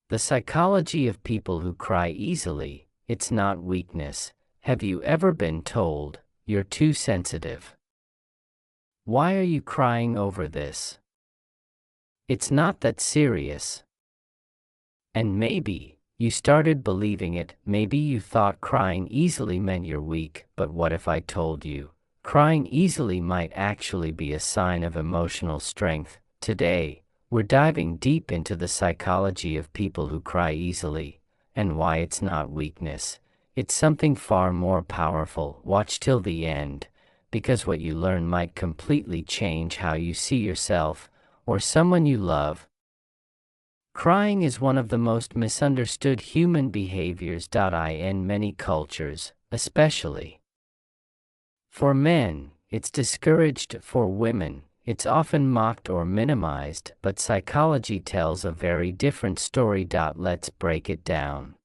The psychology of people who cry easily. It's not weakness. Have you ever been told, "You're too sensitive"? Why are you crying over this? It's not that serious. And maybe you started believing it. Maybe you thought crying easily meant you're weak, but what if I told you, crying easily might actually be a sign of emotional strength? Today, we're diving deep into the psychology of people who cry easily, and why it's not weakness. It's something far more powerful. Watch till the end, because what you learn might completely change how you see yourself, or someone you love. Crying is one of the most misunderstood human behaviors. In many cultures, especially for men, it's discouraged. For women, it's often mocked or minimized, but psychology tells a very different story. Let's break it down.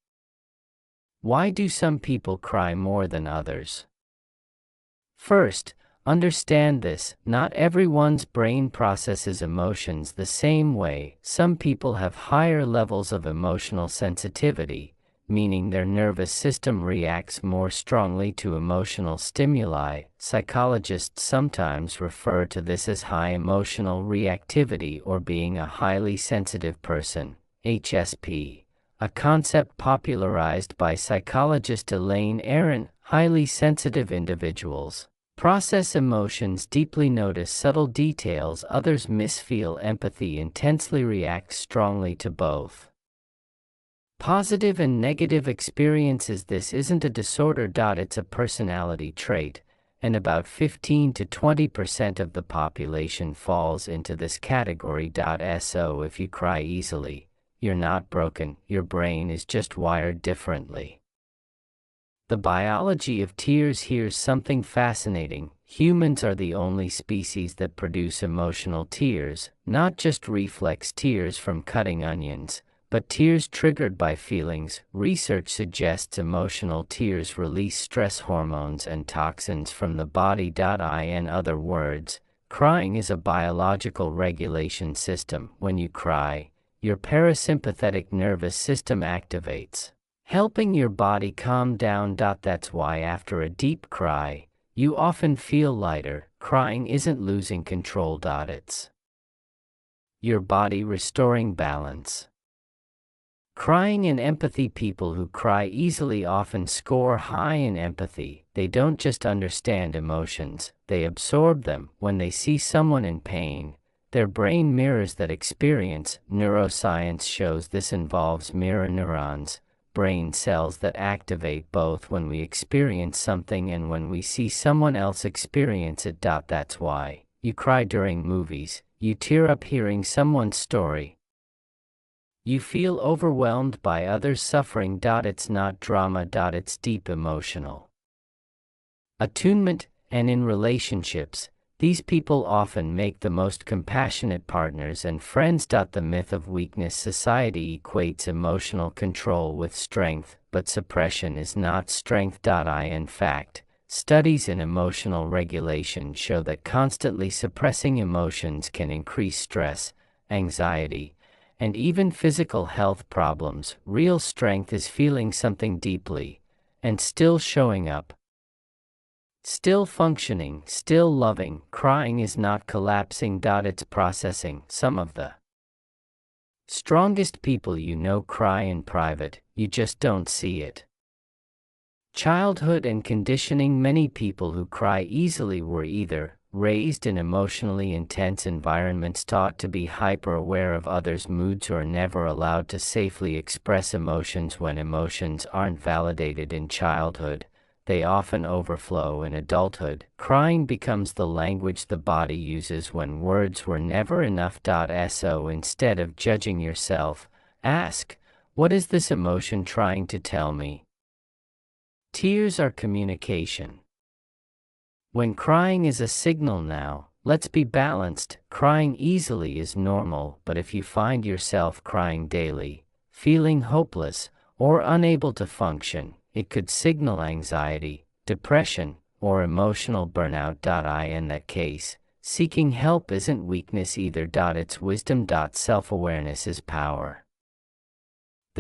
Why do some people cry more than others? First, understand this: not everyone's brain processes emotions the same way. Some people have higher levels of emotional sensitivity, meaning their nervous system reacts more strongly to emotional stimuli. Psychologists sometimes refer to this as high emotional reactivity or being a highly sensitive person, HSP, a concept popularized by psychologist Elaine Aron. Highly sensitive individuals process emotions deeply, notice subtle details others miss, feel empathy intensely, react strongly to both positive and negative experiences. This isn't a disorder. It's a personality trait, and about 15 to 20% of the population falls into this category. So if you cry easily, you're not broken, your brain is just wired differently. The biology of tears. Here's something fascinating. Humans are the only species that produce emotional tears, not just reflex tears from cutting onions, but tears triggered by feelings. Research suggests emotional tears release stress hormones and toxins from the body. In other words, crying is a biological regulation system. When you cry, your parasympathetic nervous system activates, helping your body calm down. That's why after a deep cry, you often feel lighter. Crying isn't losing control. It's your body restoring balance. Crying and empathy. People who cry easily often score high in empathy. They don't just understand emotions, they absorb them. When they see someone in pain, their brain mirrors that experience. Neuroscience shows this involves mirror neurons, brain cells that activate both when we experience something and when we see someone else experience it. That's why you cry during movies, you tear up hearing someone's story, you feel overwhelmed by others' suffering. It's not drama. It's deep emotional attunement. And in relationships, these people often make the most compassionate partners and friends. The myth of weakness. Society equates emotional control with strength, but suppression is not strength. In fact, studies in emotional regulation show that constantly suppressing emotions can increase stress, anxiety, and even physical health problems. Real strength is feeling something deeply and still showing up, still functioning, still loving. Crying is not collapsing. It's processing. Some of the strongest people you know cry in private, you just don't see it. Childhood and conditioning. Many people who cry easily were either raised in emotionally intense environments, taught to be hyper-aware of others' moods, or never allowed to safely express emotions. When emotions aren't validated in childhood, they often overflow in adulthood. Crying becomes the language the body uses when words were never enough. So instead of judging yourself, ask, what is this emotion trying to tell me? Tears are communication. When crying is a signal. Now, let's be balanced. Crying easily is normal, but if you find yourself crying daily, feeling hopeless, or unable to function, it could signal anxiety, depression, or emotional burnout. In that case, seeking help isn't weakness either. It's wisdom. Self-awareness is power.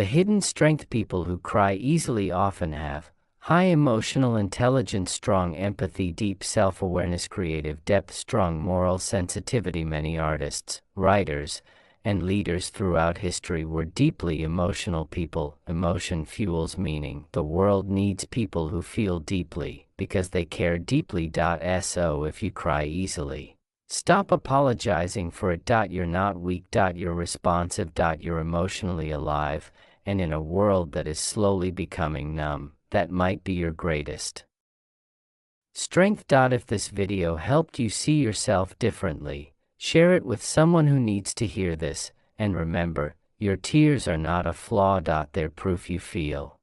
The hidden strength. People who cry easily often have high emotional intelligence, strong empathy, deep self-awareness, creative depth, strong moral sensitivity. Many artists, writers, and leaders throughout history were deeply emotional people. Emotion fuels meaning. The world needs people who feel deeply, because they care deeply. So if you cry easily, stop apologizing for it. You're not weak. You're responsive. You're emotionally alive, and in a world that is slowly becoming numb, that might be your greatest strength. If this video helped you see yourself differently, share it with someone who needs to hear this, and remember, your tears are not a flaw. They're proof you feel.